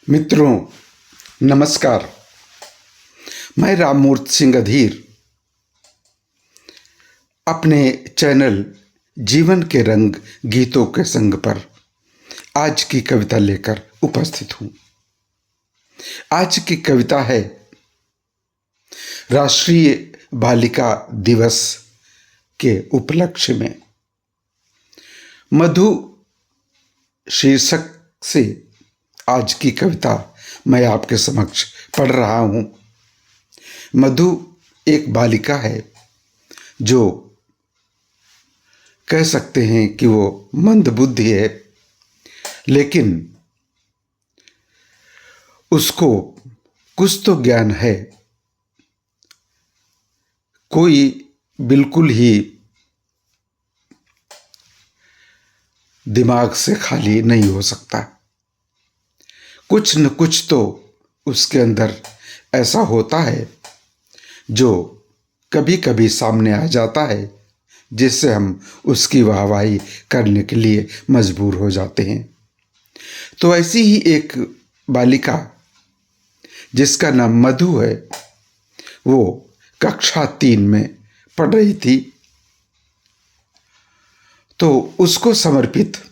मित्रों, नमस्कार। मैं राममूर्ति सिंह अधीर अपने चैनल जीवन के रंग गीतों के संग पर आज की कविता लेकर उपस्थित हूँ। आज की कविता है राष्ट्रीय बालिका दिवस के उपलक्ष्य में। मधु शीर्षक से आज की कविता मैं आपके समक्ष पढ़ रहा हूँ। मधु एक बालिका है जो कह सकते हैं कि वो मंदबुद्धि है, लेकिन उसको कुछ तो ज्ञान है। कोई बिल्कुल ही दिमाग से खाली नहीं हो सकता। कुछ न कुछ तो उसके अंदर ऐसा होता है जो कभी कभी सामने आ जाता है, जिससे हम उसकी वाहवाही करने के लिए मजबूर हो जाते हैं। तो ऐसी ही एक बालिका जिसका नाम मधु है, वो कक्षा 3 में पढ़ रही थी। तो उसको समर्पित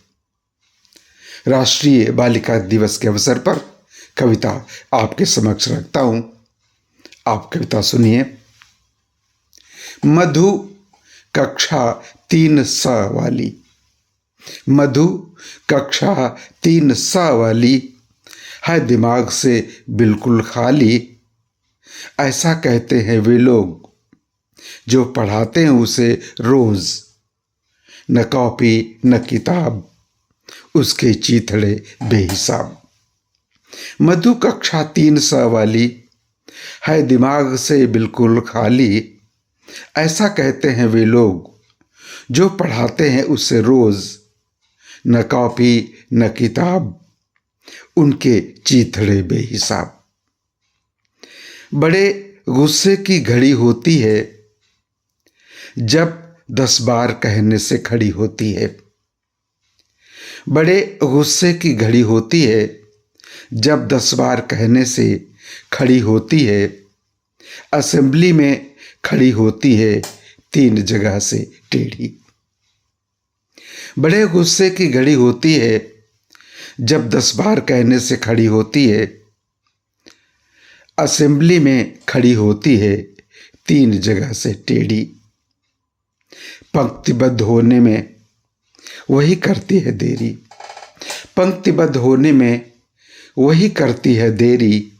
राष्ट्रीय बालिका दिवस के अवसर पर कविता आपके समक्ष रखता हूं। आप कविता सुनिए। मधु कक्षा 3 स वाली। मधु कक्षा 3 स वाली है दिमाग से बिल्कुल खाली। ऐसा कहते हैं वे लोग जो पढ़ाते हैं उसे रोज। न कॉपी न किताब, उसके चीथड़े बेहिसाब। मधु कक्षा 3 स वाली है दिमाग से बिल्कुल खाली। ऐसा कहते हैं वे लोग जो पढ़ाते हैं उससे रोज। न कॉपी न किताब, उनके चीथड़े बेहिसाब। बड़े गुस्से की घड़ी होती है जब 10 बार कहने से खड़ी होती है। बड़े गुस्से की घड़ी होती है जब 10 बार कहने से खड़ी होती है। असेंबली में खड़ी होती है 3 जगह से टेढ़ी। बड़े गुस्से की घड़ी होती है जब 10 बार कहने से खड़ी होती है। असेंबली में खड़ी होती है 3 जगह से टेढ़ी। पंक्तिबद्ध होने में वही करती है देरी। पंक्तिबद्ध होने में वही करती है देरी।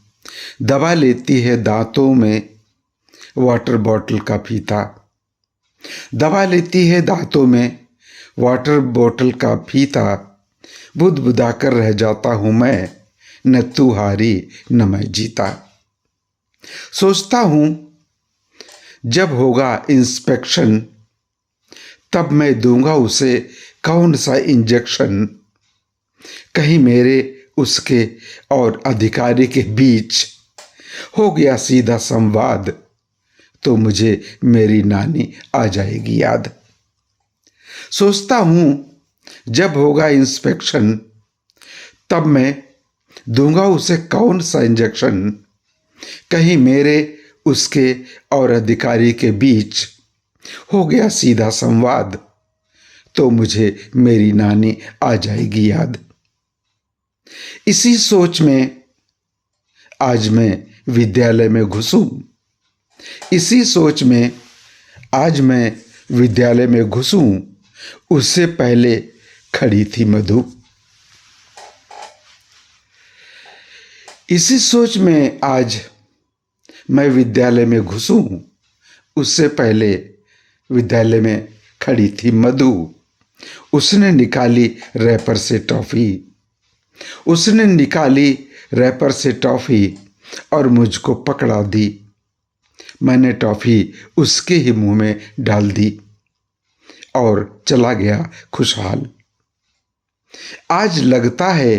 दबा लेती है दांतों में वाटर बॉटल का फीता। दबा लेती है दांतों में वाटर बॉटल का फीता। बुदबुदा कर रह जाता हूं मैं, न तू हारी न मैं जीता। सोचता हूं जब होगा इंस्पेक्शन, तब मैं दूंगा उसे कौन सा इंजेक्शन। कहीं मेरे उसके और अधिकारी के बीच हो गया सीधा संवाद, तो मुझे मेरी नानी आ जाएगी याद। सोचता हूं जब होगा इंस्पेक्शन, तब मैं दूंगा उसे कौन सा इंजेक्शन। कहीं मेरे उसके और अधिकारी के बीच हो गया सीधा संवाद, तो मुझे मेरी नानी आ जाएगी याद। इसी सोच में आज मैं विद्यालय में घुसूं। इसी सोच में आज मैं विद्यालय में घुसूं। उससे पहले खड़ी थी मधु। इसी सोच में आज मैं विद्यालय में घुसूं। उससे पहले विद्यालय में खड़ी थी मधु। उसने निकाली रैपर से टॉफी। उसने निकाली रैपर से टॉफी और मुझको पकड़ा दी। मैंने टॉफी उसके ही मुंह में डाल दी और चला गया खुशहाल। आज लगता है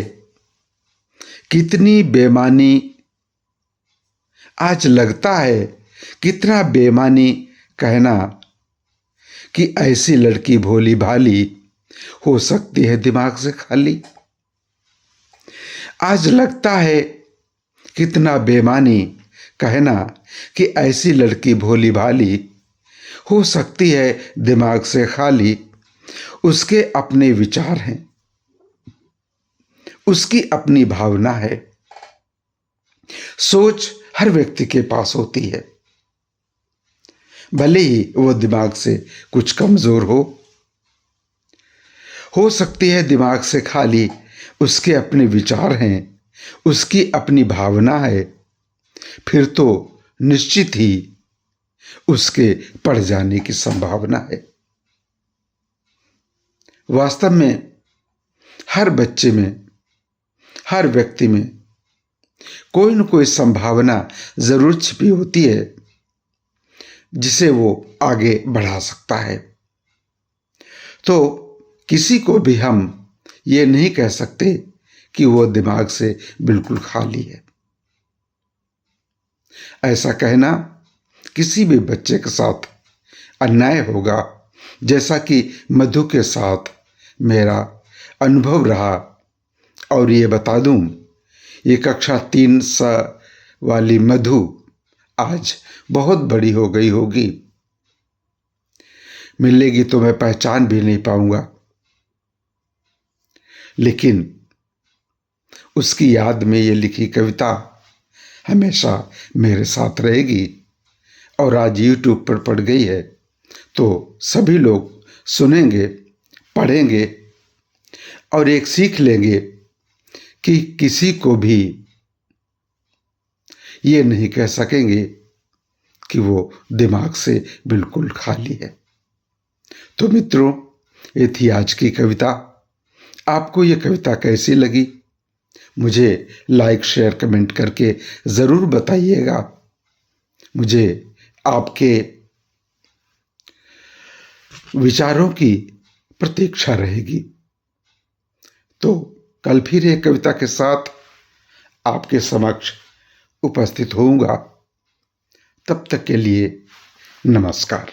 कितनी बेमानी। आज लगता है कितना बेमानी कहना कि ऐसी लड़की भोली भाली हो सकती है दिमाग से खाली। आज लगता है कितना बेमानी कहना कि ऐसी लड़की भोली भाली हो सकती है दिमाग से खाली। उसके अपने विचार हैं, उसकी अपनी भावना है। सोच हर व्यक्ति के पास होती है, भले ही वो दिमाग से कुछ कमजोर हो सकती है दिमाग से खाली। उसके अपने विचार हैं, उसकी अपनी भावना है। फिर तो निश्चित ही उसके पड़ जाने की संभावना है। वास्तव में हर बच्चे में, हर व्यक्ति में कोई न कोई संभावना जरूर छिपी होती है जिसे वो आगे बढ़ा सकता है। तो किसी को भी हम ये नहीं कह सकते कि वो दिमाग से बिल्कुल खाली है। ऐसा कहना किसी भी बच्चे के साथ अन्याय होगा, जैसा कि मधु के साथ मेरा अनुभव रहा। और ये बता दूं, ये कक्षा 3 वाली मधु आज बहुत बड़ी हो गई होगी। मिलेगी तो मैं पहचान भी नहीं पाऊंगा, लेकिन उसकी याद में ये लिखी कविता हमेशा मेरे साथ रहेगी। और आज YouTube पर पड़ गई है तो सभी लोग सुनेंगे, पढ़ेंगे और एक सीख लेंगे कि किसी को भी ये नहीं कह सकेंगे कि वो दिमाग से बिल्कुल खाली है। तो मित्रों, ये थी आज की कविता। आपको ये कविता कैसी लगी मुझे लाइक, शेयर, कमेंट करके ज़रूर बताइएगा। मुझे आपके विचारों की प्रतीक्षा रहेगी। तो कल फिर एक कविता के साथ आपके समक्ष उपस्थित होऊंगा। तब तक के लिए नमस्कार।